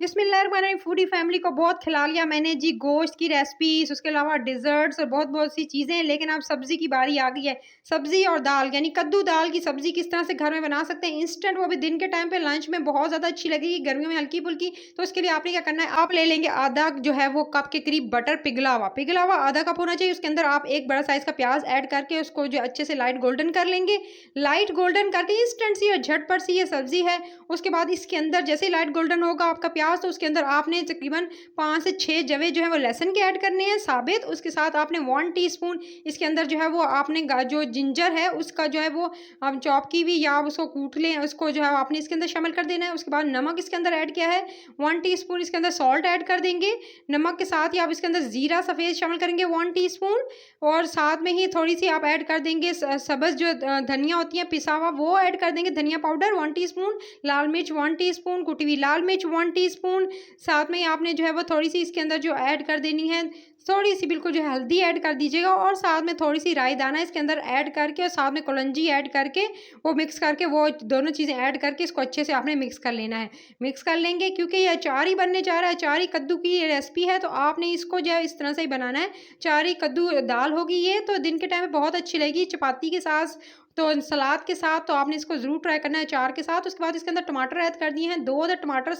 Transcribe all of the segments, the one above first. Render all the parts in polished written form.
बिस्मिल्लाहिर्रहमानिर्रहीम। Foodie family को बहुत खिला लिया मैंने जी, गोश्त की रेसिपीज़, उसके अलावा डिज़र्ट्स और बहुत-बहुत सी चीज़ें। लेकिन अब सब्ज़ी की बारी आ गई है। सब्ज़ी और दाल यानी कद्दू दाल की सब्ज़ी किस तरह से घर में बना सकते हैं इंस्टेंट, वो भी दिन के टाइम पे लंच में बहुत ज़्यादा अच्छी लगेगी, गर्मियों में हल्की-फुल्की। तो उसके लिए आपने क्या करना है, आप ले लेंगे आधा जो है वो कप के करीब बटर पिघला हुआ आधा कप होना चाहिए। उसके अंदर आप एक बड़ा साइज़ का प्याज़ ऐड करके उसको जो अच्छे से लाइट गोल्डन कर लेंगे। लाइट गोल्डन करके इंस्टेंट सी और झटपट सी ये सब्ज़ी है। उसके बाद इसके अंदर जैसे ही लाइट गोल्डन होगा आपका प्याज़, तो उसके अंदर आपने तकरीबन 5 से 6 जवे जो है वो लहसुन के ऐड करने हैं साबित। उसके साथ आपने 1 टीस्पून इसके अंदर जो है वो आपने जो जिंजर है उसका जो है वो हम चॉप की हुई या आप उसको कूट लें, उसको जो है आपने इसके अंदर शामिल कर देना है। उसके बाद नमक इसके अंदर ऐड किया है, 1 टीस्पून इसके अंदर सॉल्ट ऐड कर देंगे। नमक के साथ ही आप इसके अंदर ज़ीरा सफ़ेद शामिल करेंगे 1 टीस्पून, और साथ में ही थोड़ी-सी आप ऐड कर देंगे सब्ज़ जो धनिया होती है पिसा हुआ, वो ऐड कर देंगे, धनिया पाउडर 1 टीस्पून, लाल मिर्च 1 टीस्पून, कुटी हुई लाल मिर्च 1 टीस्पून। साथ में ही आपने जो है वो थोड़ी-सी इसके अंदर जो ऐड कर देनी है, थोड़ी-सी बिल्कुल जो है हल्दी ऐड कर दीजिएगा, और साथ में थोड़ी-सी राई दाना इसके अंदर ऐड करके और साथ में कलौंजी ऐड करके वो मिक्स करके वो दोनों चीज़ें ऐड करके इसको अच्छे से आपने मिक्स कर लेना है। मिक्स कर लेंगे क्योंकि ये अचार ही बनने जा रहा है, अचार ही कद्दू की ये रेसिपी है, तो आपने इसको जो है इस तरह से ही बनाना है। अचारी कद्दू दाल होगी ये, तो दिन के टाइम में बहुत अच्छी लगेगी चपाती के साथ, तो सलाद के साथ, तो आपने इसको ज़रूर ट्राई करना है अचार के साथ। उसके बाद इसके अंदर टमाटर ऐड कर दिए हैं, 2 अदर टमाटर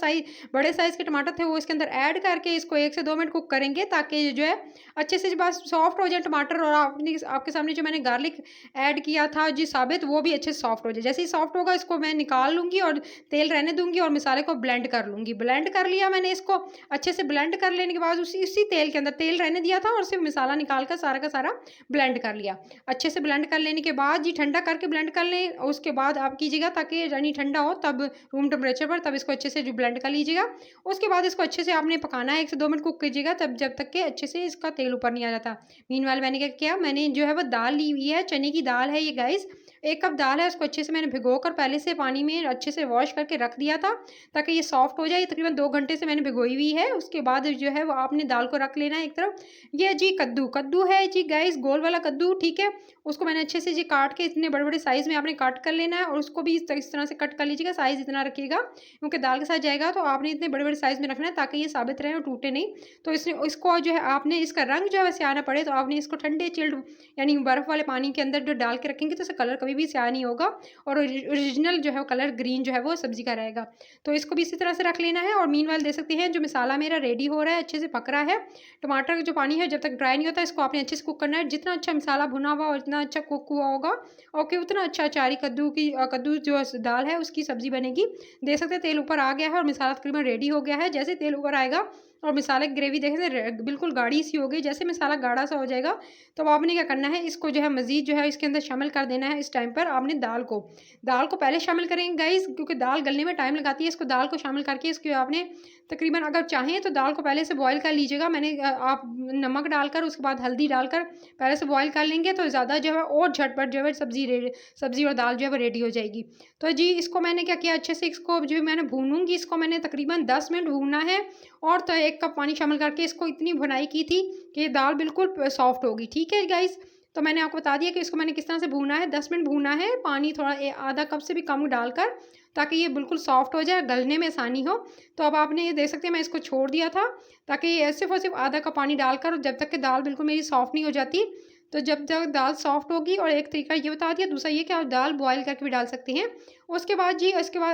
बड़े साइज़ के टमाटर थे वो इसके अंदर ऐड करके इसको 1 से 2 मिनट कुक करेंगे, ताकि ये जो है अच्छे से बस सॉफ्ट हो जाए टमाटर। और आपने आपके सामने जो मैंने गार्लिक ऐड किया था जी साबित, वो भी अच्छे से सॉफ्ट हो जाए। जैसे ही सॉफ्ट होगा इसको मैं निकाल लूँगी और तेल रहने दूँगी और मसाले को ब्लेंड कर लूँगी। ब्लेंड कर लिया मैंने इसको, अच्छे से ब्लेंड कर लेने के बाद उसी उसी तेल के अंदर तेल रहने दिया था और सिर्फ़ मसाला निकाल कर सारा का सारा ब्लेंड कर लिया। अच्छे से ब्लेंड कर लेने के बाद जी ठंडा करके ब्लेंड कर लें, उसके बाद आप कीजिएगा ताकि यानी ठंडा हो तब रूम टेम्परेचर पर, तब इसको अच्छे से जो ब्लेंड कर लीजिएगा। उसके बाद इसको अच्छे से आपने पकाना है, 1 से 2 मिनट कुक कीजिएगा, तब जब तक कि अच्छे से इसका तेल ऊपर नहीं आ जाता। मीनवाइल मैंने क्या किया, मैंने जो है वो दाल ली हुई है, चने की दाल है ये गाइस, 1 कप दाल है, उसको अच्छे से मैंने भिगोकर पहले से पानी में अच्छे से वॉश करके रख दिया था ताकि ये सॉफ्ट हो जाए। तकरीबन 2 घंटे से मैंने भिगोई हुई है। उसके बाद जो है वो आपने दाल को रख लेना है एक तरफ। ये जी कद्दू है जी गाइस, गोल वाला कद्दू, ठीक है। उसको मैंने अच्छे से जी काट के इतने बड़े-बड़े साइज़ में आपने कट कर लेना है, और उसको भी इस तरह से कट कर लीजिएगा, साइज़ इतना रखिएगा क्योंकि दाल के साथ जाएगा, तो आपने इतने बड़े-बड़े साइज़ में रखना है ताकि ये साबित रहे और टूटे नहीं। तो इसको जो है आपने इसका रंग जो है स्याह ना पड़े, तो आपने इसको ठंडे चिल्ड यानी बर्फ़ वाले पानी के अंदर जो डाल के रखेंगे तो इसका कलर कभी भी स्याह नहीं होगा, और ओरिजिनल जो है वो कलर ग्रीन जो है वो सब्ज़ी का रहेगा। तो इसको भी इसी तरह से रख लेना है, और मीनवाइल देख सकते हैं जो मसाला मेरा रेडी हो रहा है, अच्छे से पक रहा है। टमाटर का जो पानी है जब तक ड्राई नहीं होता, इसको आपने अच्छे से कुक करना है। जितना अच्छा मसाला भुना हुआ और जितना अच्छा कुक हुआ होगा, ओके, उतना अच्छा अचारी कद्दू जो दाल है उसकी सब्ज़ी बनेगी। देख सकते हैं तेल ऊपर आ गया है और मसाला तकरीबन रेडी हो गया है। जैसे तेल ऊपर आएगा और मसाले की ग्रेवी देख सकते हैं बिल्कुल गाढ़ी सी हो गई, जैसे मसाला गाढ़ा सा हो जाएगा तो अब आपने क्या करना है, इसको जो है मज़ीद जो है इसके अंदर शामिल कर देना है। इस टाइम पर आपने दाल को पहले शामिल करेंगे गाइस, क्योंकि दाल गलने में टाइम लगाती है। इसको दाल को शामिल करके इसको आपने तकरीबन, अगर चाहें तो दाल को पहले से बॉयल कर लीजिएगा। मैंने आप नमक डालकर उसके बाद हल्दी डालकर पहले से बॉयल कर लेंगे तो ज़्यादा जो है और झटपट जो है सब्ज़ी और दाल जो है वो रेडी हो जाएगी। तो जी इसको मैंने क्या किया, अच्छे से इसको जो मैंने भूनूँगी, इसको मैंने तकरीबन 10 मिनट भूनना है, और तो 1 कप पानी शामिल करके इसको इतनी भुनाई की थी कि ये दाल बिल्कुल सॉफ्ट होगी। ठीक है गाइस, तो मैंने आपको बता दिया कि इसको मैंने किस तरह से भूना है। 10 मिनट भूना है, पानी थोड़ा आधा कप से भी कम डालकर, ताकि ये बिल्कुल सॉफ्ट हो जाए, गलने में आसानी हो। तो अब आपने ये देख सकते हैं मैं इसको छोड़ दिया था ताकि सिर्फ़ और सिर्फ आधा कप पानी डालकर, जब तक कि दाल बिल्कुल मेरी सॉफ्ट नहीं हो जाती। तो जब तक दाल सॉफ्ट होगी, और एक तरीका ये बता दिया, दूसरा ये कि आप दाल बॉयल करके भी डाल सकती हैं। उसके बाद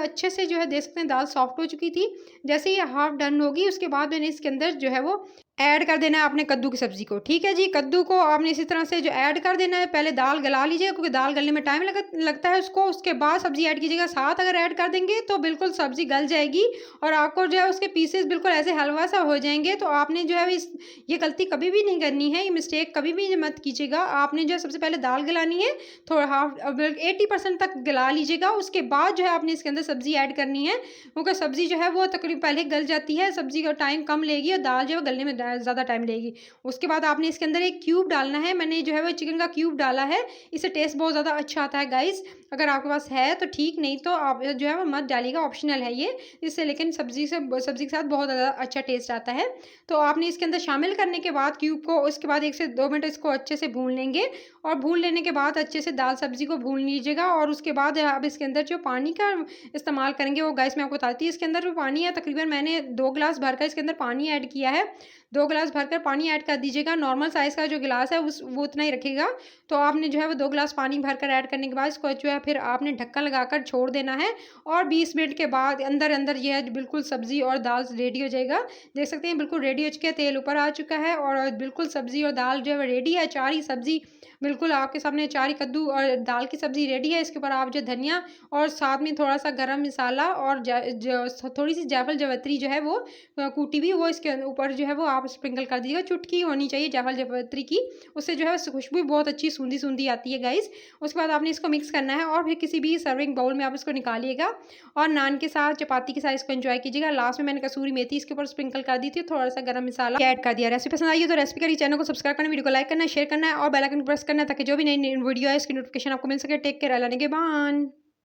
अच्छे से जो है देख सकते हैं दाल सॉफ्ट हो चुकी थी। जैसे ये हाफ़ डन होगी, उसके बाद मैंने इसके अंदर जो है वो ऐड कर देना है आपने कद्दू की सब्ज़ी को। ठीक है जी, कद्दू को आपने इसी तरह से जो ऐड कर देना है। पहले दाल गला लीजिएगा क्योंकि दाल गलने में टाइम लगता है उसको। उसके बाद सब्ज़ी ऐड कीजिएगा। साथ अगर ऐड कर देंगे तो बिल्कुल सब्ज़ी गल जाएगी और आपको जो है उसके पीसेस बिल्कुल ऐसे हलवा सा हो जाएँगे। तो आपने जो है ये गलती कभी भी नहीं करनी है, ये मिस्टेक कभी भी मत कीजिएगा। आपने जो है सबसे पहले दाल गलानी है, थोड़ा 80% तक गला लीजिएगा। उसके बाद जो है आपने इसके अंदर सब्ज़ी ऐड करनी है, क्योंकि सब्ज़ी जो है वो तकरीबन पहले गल जाती है। सब्ज़ी का टाइम कम लेगी और दाल जो है गलने में ज़्यादा टाइम लेगी। उसके बाद आपने इसके अंदर एक क्यूब डालना है। मैंने जो है वो चिकन का क्यूब डाला है, इससे टेस्ट बहुत ज़्यादा अच्छा आता है गाइस। अगर आपके पास है तो ठीक, नहीं तो आप जो है वो मत डालिएगा, ऑप्शनल है ये। इससे लेकिन सब्ज़ी के साथ बहुत ज़्यादा अच्छा टेस्ट आता है। तो आपने इसके अंदर शामिल करने के बाद क्यूब को, उसके बाद 1 से 2 मिनट इसको अच्छे से भून लेंगे और भून लेने के बाद अच्छे से दाल सब्ज़ी को भून लीजिएगा और उसके बाद आप इसके अंदर जो पानी का इस्तेमाल करेंगे वो गाइस मैं आपको बताती हूँ। इसके अंदर जो पानी है तकरीबन मैंने 2 गिलास भरकर इसके अंदर पानी ऐड किया है। 2 गिलास भरकर पानी ऐड कर दीजिएगा। नॉर्मल साइज़ का जो गिलास है वो उतना ही रखिएगा। तो आपने जो है वो 2 गिलास पानी भरकर ऐड करने के बाद इसको जो है फिर आपने ढक्कन लगाकर छोड़ देना है और 20 मिनट के बाद अंदर ये है बिल्कुल सब्ज़ी और दाल रेडी हो जाएगा। देख सकते हैं बिल्कुल रेडी हो चुका है, तेल ऊपर आ चुका है और बिल्कुल सब्ज़ी और दाल जो है वो रेडी है। 4 ही सब्ज़ी बिल्कुल आपके सामने, 4 ही कद्दू और दाल की सब्ज़ी रेडी है। इसके ऊपर आप जो धनिया और साथ में थोड़ा-सा गरम मसाला और थोड़ी-सी जायफल जावित्री जो है वो कूटी हुई, वो इसके ऊपर जो है वो आप स्प्रिंकल कर दीजिएगा। चुटकी होनी चाहिए जायफल जावित्री की, उससे जो है खुशबू बहुत अच्छी सूंधी-सूंधी आती है गाइस। उसके बाद आपने इसको मिक्स करना है और फिर किसी भी सर्विंग बाउल में आप इसको निकालिएगा और नान के साथ, चपाती के साथ इसको एंजॉय कीजिएगा। लास्ट में मैंने कसूरी मेथी इसके ऊपर स्प्रिंकल कर दी थी, थोड़ा-सा गरम मसाला ऐड कर दिया। रेसिपी पसंद आई है तो रेसिपी करिए, चैनल को सब्सक्राइब करना, वीडियो को लाइक करना, शेयर करना है और बेल आइकन प्रेस करना है ताकि जो भी नई वीडियो है इसकी नोटिफिकेशन आपको मिल सके। टेक केयर, अल्लाह निगहबान।